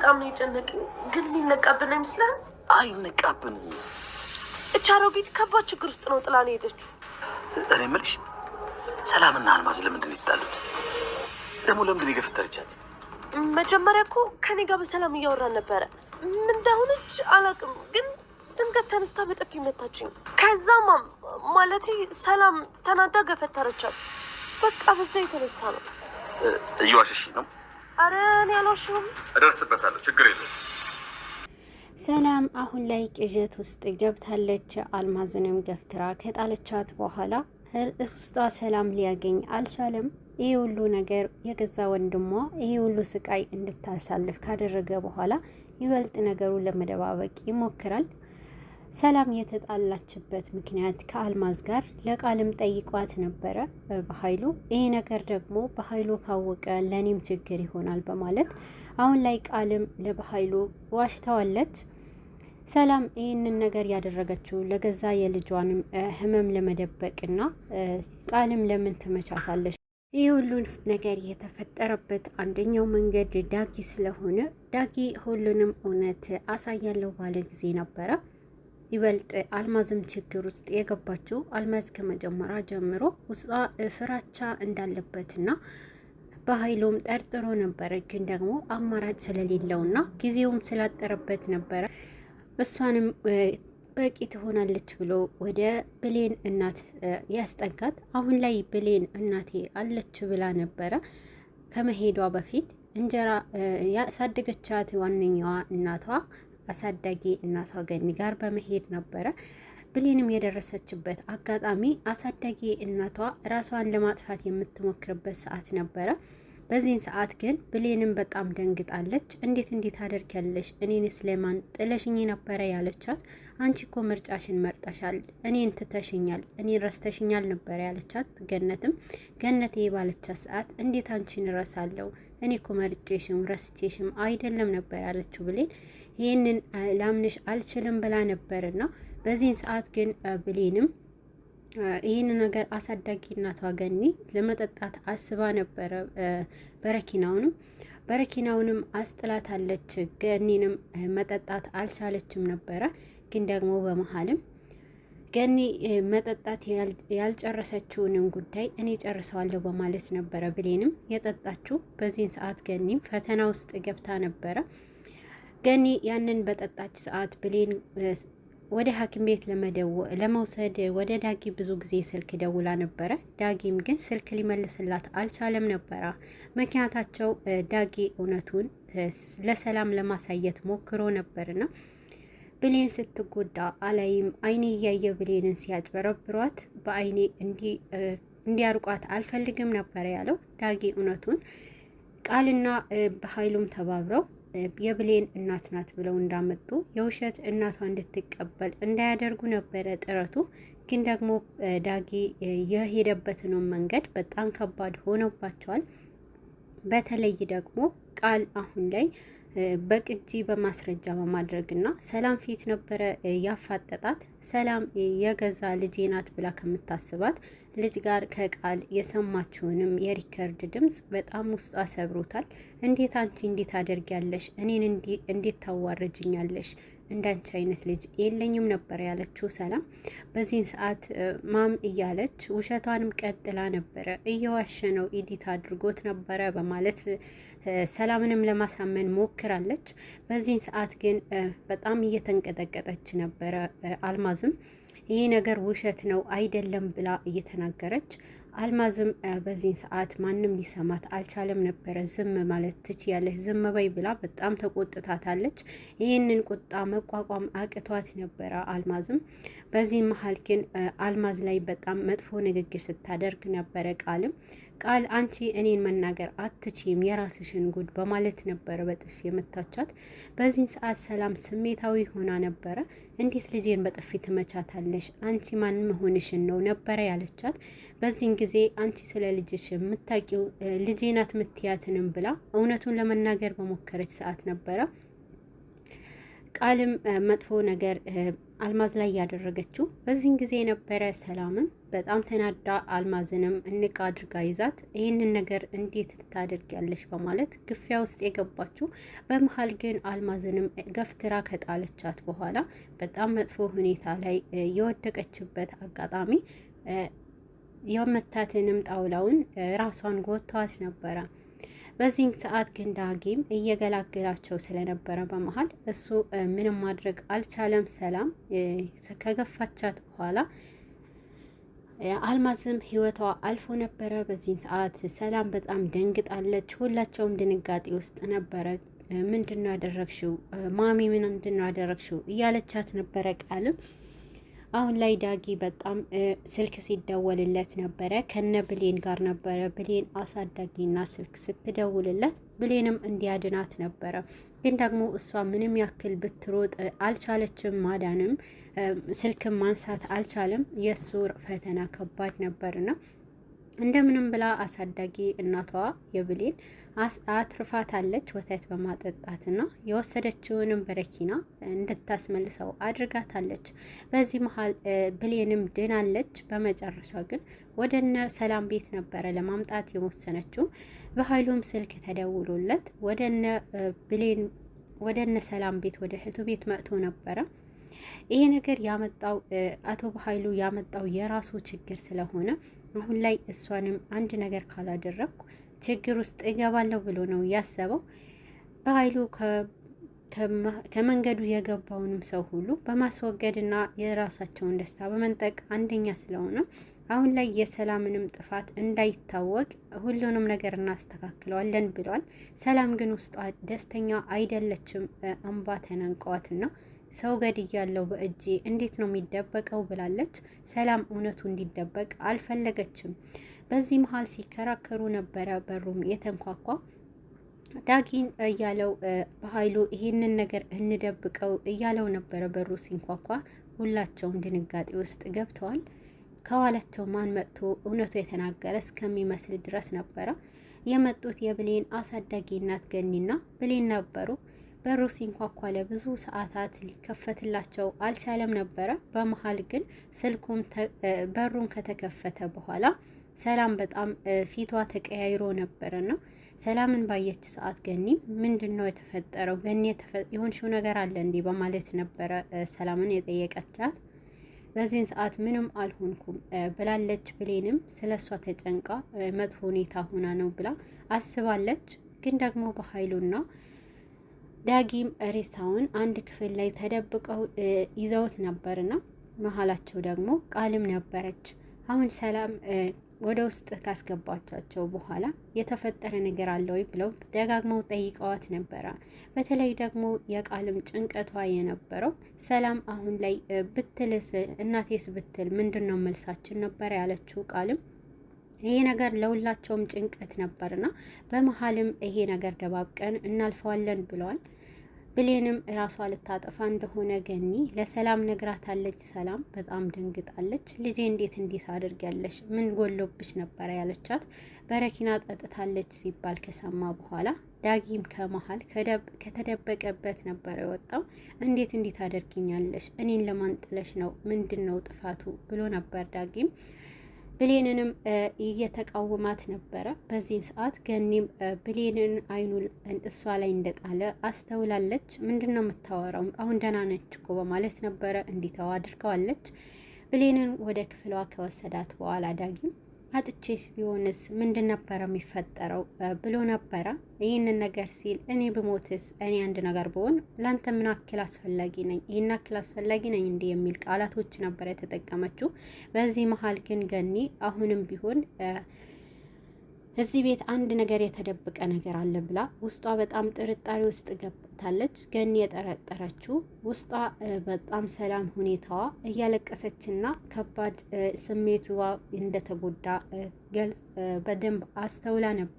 በጣም ነው የጨነቀኝ። ግን የሚነቃብን አይመስልም? አይነቃብንም። እቻ አሮጊት ከባድ ችግር ውስጥ ነው ጥላ ነው ሄደችው። እኔ የምልሽ ሰላምና አልማዝ ለምንድን ነው የተጣሉት? ደግሞ ለምንድን ነው የገፈተረቻት? መጀመሪያ እኮ ከኔ ጋር በሰላም እያወራን ነበረ። ምን እንደሆነች አላውቅም፣ ግን ድንገት ተነስታ በጥፊ መታችኝ። ከዛም ማለቴ ሰላም ተናዳ ገፈተረቻት። በቃ በዛ የተነሳ ነው። እየዋሸሽ ነው? አረ እኔ አልዋሽም። እደርስበታለሁ፣ ችግር የለውም። ሰላም አሁን ላይ ቅዠት ውስጥ ገብታለች። አልማዝንም ገፍትራ ከጣለቻት በኋላ ውስጧ ሰላም ሊያገኝ አልቻለም። ይህ ሁሉ ነገር የገዛ ወንድሟ ይህ ሁሉ ስቃይ እንድታሳልፍ ካደረገ በኋላ ይበልጥ ነገሩን ለመደባበቅ ይሞክራል። ሰላም የተጣላችበት ምክንያት ከአልማዝ ጋር ለቃልም ጠይቋት ነበረ በኃይሉ። ይህ ነገር ደግሞ በኃይሉ ካወቀ ለኔም ችግር ይሆናል በማለት አሁን ላይ ቃልም ለበኃይሉ ዋሽተዋለች። ሰላም ይህንን ነገር ያደረገችው ለገዛ የልጇንም ህመም ለመደበቅና ቃልም ለምን ትመቻታለች? ይህ ሁሉን ነገር የተፈጠረበት አንደኛው መንገድ ዳጊ ስለሆነ ዳጊ ሁሉንም እውነት አሳያለሁ ባለ ጊዜ ነበረ። ይበልጥ አልማዝም ችግር ውስጥ የገባችው አልማዝ ከመጀመሪያ ጀምሮ ውስጧ ፍራቻ እንዳለበትና በኃይሉም ጠርጥሮ ነበረ። ግን ደግሞ አማራጭ ስለሌለውና ጊዜውም ስላጠረበት ነበረ እሷንም በቂ ትሆናለች ብሎ ወደ ብሌን እናት ያስጠጋት። አሁን ላይ ብሌን እናቴ አለች ብላ ነበረ ከመሄዷ በፊት እንጀራ ያሳደገቻት ዋነኛዋ እናቷ አሳዳጊ እናቷ ገኒ ጋር በመሄድ ነበረ። ብሌንም የደረሰችበት አጋጣሚ አሳዳጊ እናቷ ራሷን ለማጥፋት የምትሞክርበት ሰዓት ነበረ። በዚህን ሰዓት ግን ብሌንም በጣም ደንግጣለች። እንዴት አደርጊያለሽ? እኔን ስለማን ጥለሽኝ ነበረ ያለቻት። አንቺ እኮ ምርጫሽን መርጠሻል፣ እኔን ትተሽኛል፣ እኔን ረስተሽኛል ነበረ ያለቻት። ገነቴ ባለቻት ሰዓት እንዴት አንቺን እረሳለሁ? እኔ እኮ መርጬሽም ረስቼሽም አይደለም ነበር ያለችው ብሌን። ይህንን ላምንሽ አልችልም ብላ ነበርና በዚህን ሰዓት ግን ብሌንም ይህን ነገር አሳዳጊ እናቷ ገኒ ለመጠጣት አስባ ነበረ። በረኪናውንም አስጥላታለች። ገኒንም መጠጣት አልቻለችም ነበረ። ግን ደግሞ በመሀልም ገኒ መጠጣት ያልጨረሰችውንም ጉዳይ እኔ ጨርሰዋለሁ በማለት ነበረ ብሌንም የጠጣችው። በዚህን ሰዓት ገኒም ፈተና ውስጥ ገብታ ነበረ። ገኒ ያንን በጠጣች ሰዓት ብሌን ወደ ሐኪም ቤት ለመውሰድ ወደ ዳጊ ብዙ ጊዜ ስልክ ደውላ ነበረ። ዳጊም ግን ስልክ ሊመልስላት አልቻለም ነበረ። ምክንያታቸው ዳጊ እውነቱን ለሰላም ለማሳየት ሞክሮ ነበርና ብሌን ስትጎዳ አላይም አይኔ እያየ ብሌንን ሲያጭበረብሯት በአይኔ እንዲያርቋት አልፈልግም ነበረ ያለው ዳጊ። እውነቱን ቃልና በኃይሉም ተባብረው የብሌን እናት ናት ብለው እንዳመጡ የውሸት እናቷ እንድትቀበል እንዳያደርጉ ነበረ ጥረቱ። ግን ደግሞ ዳጊ የሄደበትን መንገድ በጣም ከባድ ሆኖባቸዋል። በተለይ ደግሞ ቃል አሁን ላይ በቅጂ በማስረጃ በማድረግና ሰላም ፊት ነበረ ያፋጠጣት። ሰላም የገዛ ልጄ ናት ብላ ከምታስባት ልጅ ጋር ከቃል የሰማችውንም የሪከርድ ድምጽ በጣም ውስጧ ሰብሮታል። እንዴት አንቺ እንዴት አደርጊያለሽ? እኔን እንዴት ታዋርጅኛለሽ? እንዳንቺ አይነት ልጅ የለኝም ነበር ያለችው ሰላም። በዚህን ሰዓት ማም እያለች ውሸቷንም ቀጥላ ነበረ። እየዋሸ ነው ኢዲት አድርጎት ነበረ በማለት ሰላምንም ለማሳመን ሞክራለች። በዚህን ሰዓት ግን በጣም እየተንቀጠቀጠች ነበረ። አልማዝም ይሄ ነገር ውሸት ነው አይደለም ብላ እየተናገረች አልማዝም በዚህን ሰዓት ማንም ሊሰማት አልቻለም ነበረ። ዝም ማለት ትችያለሽ፣ ዝም በይ ብላ በጣም ተቆጥታታለች። ይህንን ቁጣ መቋቋም አቅቷት ነበረ አልማዝም። በዚህ መሀል ግን አልማዝ ላይ በጣም መጥፎ ንግግር ስታደርግ ነበረ ቃል አንቺ እኔን መናገር አትችይም የራስሽን ጉድ በማለት ነበረ በጥፊ የመታቻት። በዚህን ሰዓት ሰላም ስሜታዊ ሆና ነበረ። እንዴት ልጄን በጥፊ ትመቻታለሽ? አንቺ ማን መሆንሽን ነው ነበረ ያለቻት። በዚህን ጊዜ አንቺ ስለ ልጅሽ የምታውቂው ልጄ ናት ምትያትንም ብላ እውነቱን ለመናገር በሞከረች ሰዓት ነበረ ቃልም መጥፎ ነገር አልማዝ ላይ ያደረገችው። በዚህን ጊዜ የነበረ ሰላምም በጣም ተናዳ አልማዝንም እንቃ አድርጋ ይዛት ይህንን ነገር እንዴት ልታደርጊያለሽ በማለት ግፊያ ውስጥ የገባችው። በመሀል ግን አልማዝንም ገፍትራ ከጣለቻት በኋላ በጣም መጥፎ ሁኔታ ላይ የወደቀችበት አጋጣሚ የመታትንም ጣውላውን ራሷን ጎተዋት ነበረ። በዚህ ሰዓት ግን ዳጊም እየገላገላቸው ስለነበረ በመሀል እሱ ምንም ማድረግ አልቻለም። ሰላም ከገፋቻት በኋላ አልማዝም ህይወቷ አልፎ ነበረ። በዚህን ሰዓት ሰላም በጣም ደንግጣለች። ሁላቸውም ድንጋጤ ውስጥ ነበረ። ምንድነው ያደረግሽው ማሚ? ምንድነው ያደረግሽው እያለቻት ነበረ ቃልም። አሁን ላይ ዳጊ በጣም ስልክ ሲደወልለት ነበረ። ከነ ብሌን ጋር ነበረ። ብሌን አሳዳጊና ስልክ ስትደውልለት ብሌንም እንዲያድናት ነበረ። ግን ደግሞ እሷ ምንም ያክል ብትሮጥ አልቻለችም። ማዳንም ስልክም ማንሳት አልቻለም። የእሱ ፈተና ከባድ ነበርና እንደምንም ብላ አሳዳጊ እናቷ የብሌን አትርፋታለች ወተት በማጠጣትና የወሰደችውንም በረኪና እንድታስመልሰው አድርጋታለች። በዚህ መሀል ብሌንም ድናለች። በመጨረሻ ግን ወደነ ሰላም ቤት ነበረ ለማምጣት የወሰነችው። በኃይሉም ስልክ ተደውሎለት ወደነ ሰላም ቤት ወደ እህቱ ቤት መጥቶ ነበረ። ይሄ ነገር ያመጣው አቶ በኃይሉ ያመጣው የራሱ ችግር ስለሆነ አሁን ላይ እሷንም አንድ ነገር ካላደረግኩ ችግር ውስጥ እገባለሁ ብሎ ነው ያሰበው። በኃይሉ ከመንገዱ የገባውንም ሰው ሁሉ በማስወገድና የራሳቸውን ደስታ በመንጠቅ አንደኛ ስለሆነ አሁን ላይ የሰላምንም ጥፋት እንዳይታወቅ ሁሉንም ነገር እናስተካክለዋለን ብለዋል። ሰላም ግን ውስጧ ደስተኛ አይደለችም። እንባ ተናንቀዋትና ሰው ገድያለሁ በእጄ እንዴት ነው የሚደበቀው ብላለች። ሰላም እውነቱ እንዲደበቅ አልፈለገችም። በዚህ መሀል ሲከራከሩ ነበረ። በሩም የተንኳኳ ዳጊን እያለው በኃይሉ ይሄንን ነገር እንደብቀው እያለው ነበረ። በሩ ሲንኳኳ ሁላቸውም ድንጋጤ ውስጥ ገብተዋል። ከኋላቸው ማን መጥቶ እውነቱ የተናገረ እስከሚመስል ድረስ ነበረ የመጡት። የብሌን አሳዳጊ እናት ገኒና ብሌን ነበሩ። በሩ ሲንኳኳ ለብዙ ሰዓታት ሊከፈትላቸው አልቻለም ነበረ። በመሀል ግን ስልኩም በሩን ከተከፈተ በኋላ ሰላም በጣም ፊቷ ተቀያይሮ ነበርና ሰላምን ባየች ሰዓት ገኒ ምንድነው የተፈጠረው? ገኒ የሆንሽው ነገር አለ እንዲህ በማለት ነበረ ሰላምን የጠየቀቻት። በዚህን ሰዓት ምንም አልሆንኩም ብላለች። ብሌንም ስለሷ ተጨንቃ መጥፎ ሁኔታ ሆና ነው ብላ አስባለች። ግን ደግሞ በኃይሉና ዳጊም ሬሳውን አንድ ክፍል ላይ ተደብቀው ይዘውት ነበርና መሀላቸው ደግሞ ቃልም ነበረች። አሁን ሰላም ወደ ውስጥ ካስገባቻቸው በኋላ የተፈጠረ ነገር አለ ወይ ብለው ደጋግመው ጠይቀዋት ነበረ። በተለይ ደግሞ የቃልም ጭንቀቷ የነበረው ሰላም አሁን ላይ ብትልስ እናቴስ ብትል ምንድነው መልሳችን ነበር ያለችው። ቃልም ይሄ ነገር ለሁላቸውም ጭንቀት ነበርና በመሀልም ይሄ ነገር ደባብቀን እናልፈዋለን ብለዋል። ብሌንም ራሷ ልታጠፋ እንደሆነ ገኒ ለሰላም ነግራታለች። ሰላም በጣም ደንግጣለች። ልጄ እንዴት አድርጊያለሽ? ምን ጎሎብሽ ነበረ ያለቻት። በረኪና ጠጥታለች ሲባል ከሰማ በኋላ ዳጊም ከመሀል ከተደበቀበት ነበር የወጣው። እንዴት አደርጊኛለሽ? እኔን ለማንጥለሽ ነው? ምንድነው ጥፋቱ ብሎ ነበር ዳጊም ብሌንንም እየተቃወማት ነበረ። በዚህ ሰዓት ገኒም ብሌንን አይኑ እሷ ላይ እንደጣለ አስተውላለች። ምንድነው የምታወራው? አሁን ደህና ነች እኮ በማለት ነበረ እንዲተው አድርገዋለች። ብሌንን ወደ ክፍሏ ከወሰዳት በኋላ ዳጊም አጥቼስ ቢሆንስ ምንድን ነበረ የሚፈጠረው ብሎ ነበረ። ይህንን ነገር ሲል እኔ ብሞትስ፣ እኔ አንድ ነገር ብሆን ለአንተ ምን አክል አስፈላጊ ነኝ? ይህን አክል አስፈላጊ ነኝ እንዲህ የሚል ቃላቶች ነበር የተጠቀመችው። በዚህ መሀል ግን ገኒ አሁንም ቢሆን እዚህ ቤት አንድ ነገር የተደበቀ ነገር አለ ብላ ውስጧ በጣም ጥርጣሬ ውስጥ ገብታለች። ገኒ የጠረጠረችው ውስጧ በጣም ሰላም ሁኔታዋ እያለቀሰችና ከባድ ስሜቷ እንደተጎዳ በደንብ አስተውላ ነበር።